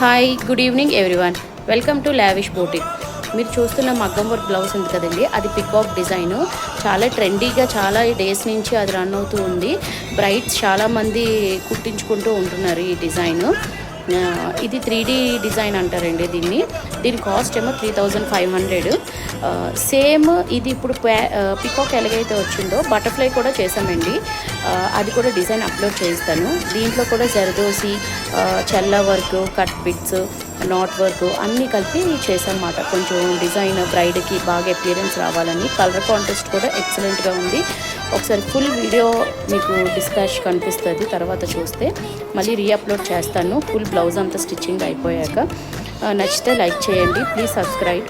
Hi good evening everyone, welcome to lavish boutique. మీరు చూస్తున్న మగ్గం వర్క్ బ్లౌజ్ ఉంది కదండి, అది పికాక్ డిజైన్. చాలా ట్రెండీగా చాలా డేస్ నుంచి అది రన్ అవుతూ ఉంది. బ్రైడ్స్ చాలామంది కుట్టించుకుంటూ ఉంటున్నారు ఈ డిజైన్. ఇది 3D డిజైన్ అంటారండి దీని కాస్ట్ ఏమో 3500. సేమ్ ఇది ఇప్పుడు పికాక్ ఎలాగైతే వచ్చిందో బటర్ఫ్లై కూడా చేసామండి. అది కూడా డిజైన్ అప్లోడ్ చేస్తాను. దీంట్లో కూడా జరదోసి, చెల్ల work, cut bits, not work అన్నీ కలిపి చేసామన్నమాట. కొంచెం డిజైన్ బ్రైడ్కి బాగా అపియరెన్స్ రావాలని. కలర్ కాంట్రాస్ట్ కూడా ఎక్సలెంట్గా ఉంది. ఒకసారి ఫుల్ వీడియో మీకు డిస్పాచ్ కనిపిస్తుంది, తర్వాత చూస్తే మళ్ళీ రీఅప్లోడ్ చేస్తాను ఫుల్ బ్లౌజ్ అంతా స్టిచ్చింగ్ అయిపోయాక. నచ్చితే లైక్ చేయండి, ప్లీజ్ సబ్స్క్రైబ్.